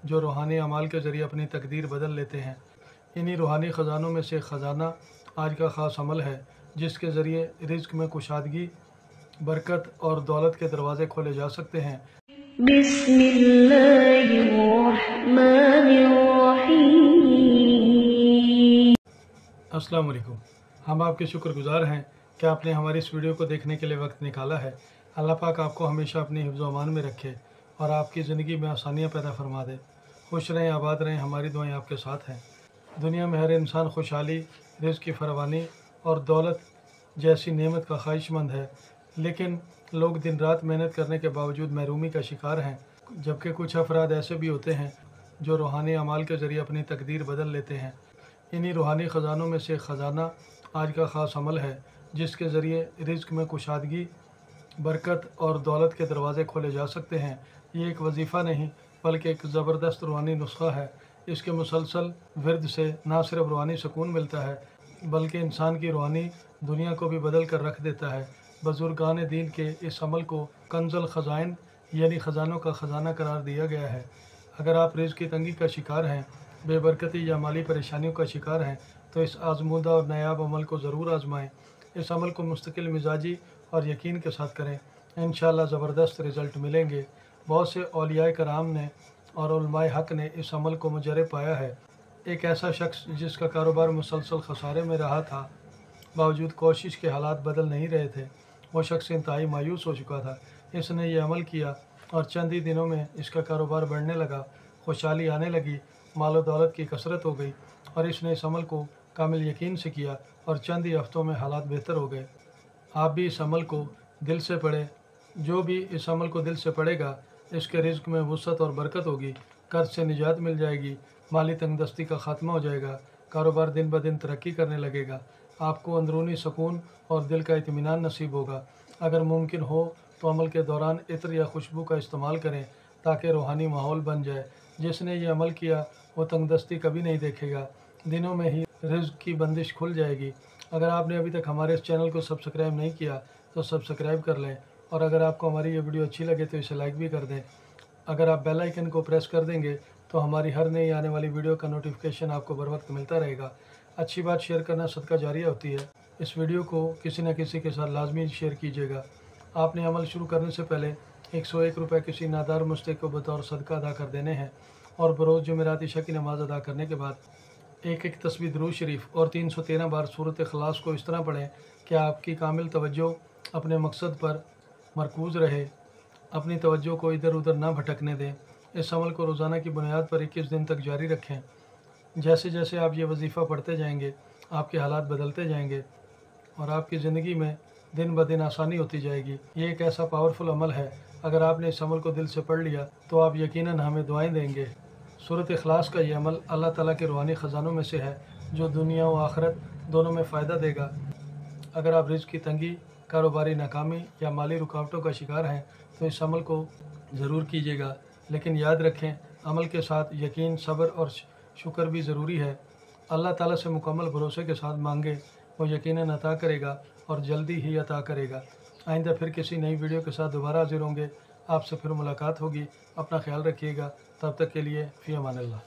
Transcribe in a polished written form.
जो रूहानी अमाल के ज़रिए अपनी तकदीर बदल लेते हैं। इन्हीं रूहानी ख़जानों में से ख़जाना आज का ख़ास अमल है, जिसके ज़रिए रिज़्क़ में कुशादगी, बरकत और दौलत के दरवाज़े खोले जा सकते हैं। बिस्मिल्लाहिर्रहमानिर्रहीम। अस्सलाम वालेकुम। हम आपके शुक्रगुज़ार हैं कि आपने हमारी इस वीडियो को देखने के लिए वक्त निकाला है। अल्लाह पाक आपको हमेशा अपनी हिफ्ज़ व अमान में रखे और आपकी ज़िंदगी में आसानियाँ पैदा फरमा दे। खुश रहें, आबाद रहें, हमारी दुआएं आपके साथ हैं। दुनिया में हर इंसान खुशहाली, रिज़्क़ की फरावानी और दौलत जैसी नेमत का ख्वाहिशमंद है, लेकिन लोग दिन रात मेहनत करने के बावजूद महरूमी का शिकार हैं। जबकि कुछ अफराद ऐसे भी होते हैं जो रूहानी अमाल के ज़रिए अपनी तकदीर बदल लेते हैं। इन्हीं रूहानी ख़जानों में से ख़जाना आज का ख़ास अमल है, जिसके ज़रिए रिज़्क़ में कुशादगी, बरकत और दौलत के दरवाज़े खोले जा सकते हैं। ये एक वजीफ़ा नहीं बल्कि एक ज़बरदस्त रूहानी नुस्खा है। इसके मुसलसल विर्द से न सिर्फ रूहानी सुकून मिलता है, बल्कि इंसान की रूहानी दुनिया को भी बदल कर रख देता है। बुज़ुर्गान दीन के इस अमल को कंज़ुल ख़ज़ाइन यानी ख़जानों का ख़जाना करार दिया गया है। अगर आप रिज़्क़ की तंगी का शिकार हैं, बेबरकती या माली परेशानियों का शिकार हैं, तो इस आज़मूदा और नायाब अमल को ज़रूर आज़माएँ। इस अमल को मुस्तकिल मिजाजी और यकीन के साथ करें, इंशाअल्लाह ज़बरदस्त रिज़ल्ट मिलेंगे। बहुत से औलियाए कराम ने और उलमाए हक़ ने इस अमल को मुजर्रब पाया है। एक ऐसा शख्स जिसका कारोबार मुसलसल खसारे में रहा था, बावजूद कोशिश के हालात बदल नहीं रहे थे। वो शख्स इंतहाई मायूस हो चुका था। इसने ये अमल किया और चंद ही दिनों में इसका कारोबार बढ़ने लगा, खुशहाली आने लगी, माल व दौलत की कसरत हो गई और इसने इस अमल को कामिल यकीन से किया और चंद ही हफ्तों में हालात बेहतर हो गए। आप भी इस अमल को दिल से पढ़ें। जो भी इस अमल को दिल से पढ़ेगा, इसके रिज़्क़ में वुसअत और बरकत होगी, कर्ज से निजात मिल जाएगी, माली तंगदस्ती का ख़ात्मा हो जाएगा, कारोबार दिन ब दिन तरक्की करने लगेगा, आपको अंदरूनी सुकून और दिल का इत्मीनान नसीब होगा। अगर मुमकिन हो तो अमल के दौरान इत्र या खुशबू का इस्तेमाल करें ताकि रूहानी माहौल बन जाए। जिसने ये अमल किया वो तंगदस्ती कभी नहीं देखेगा, दिनों में ही रिज़्क़ की बंदिश खुल जाएगी। अगर आपने अभी तक हमारे इस चैनल को सब्सक्राइब नहीं किया तो सब्सक्राइब कर लें, और अगर आपको हमारी ये वीडियो अच्छी लगे तो इसे लाइक भी कर दें। अगर आप बेल आइकन को प्रेस कर देंगे तो हमारी हर नई आने वाली वीडियो का नोटिफिकेशन आपको बर वक्त मिलता रहेगा। अच्छी बात शेयर करना सदका जारिया होती है। इस वीडियो को किसी न किसी के साथ लाजमी शेयर कीजिएगा। आपने अमल शुरू करने से पहले 101 रुपये किसी नादार मुस्तहिक़ को बतौर सदका अदा कर देने हैं, और बरोज़ जुमेरात इशा की नमाज़ अदा करने के बाद एक तस्बीह दुरूद शरीफ और 313 बार सूरत इखलास को इस तरह पढ़ें कि आपकी कामिल तवज्जो अपने मकसद पर मरकूज़ रहे, अपनी तवज्जो को इधर उधर ना भटकने दें। इस अमल को रोज़ाना की बुनियाद पर 21 दिन तक जारी रखें। जैसे जैसे आप ये वजीफ़ा पढ़ते जाएंगे, आपके हालात बदलते जाएंगे और आपकी ज़िंदगी में दिन ब दिन आसानी होती जाएगी। ये एक ऐसा पावरफुल अमल है, अगर आपने इस अमल को दिल से पढ़ लिया तो आप यकीनन हमें दुआएं देंगे। सूरत इखलास का ये अमल अल्लाह ताला के रूहानी ख़जानों में से है, जो दुनिया व आखिरत दोनों में फ़ायदा देगा। अगर आप रिज़्क़ की तंगी, कारोबारी नाकामी या माली रुकावटों का शिकार हैं तो इस अमल को ज़रूर कीजिएगा, लेकिन याद रखें, अमल के साथ यकीन, सब्र और शुक्र भी ज़रूरी है। अल्लाह ताला से मुकम्मल भरोसे के साथ मांगे, वो यकीनन अता करेगा और जल्दी ही अता करेगा। आइंदा फिर किसी नई वीडियो के साथ दोबारा हाजिर होंगे। आपसे फिर मुलाकात होगी। अपना ख्याल रखिएगा। तब तक के लिए फ़ी अमानिल्लाह।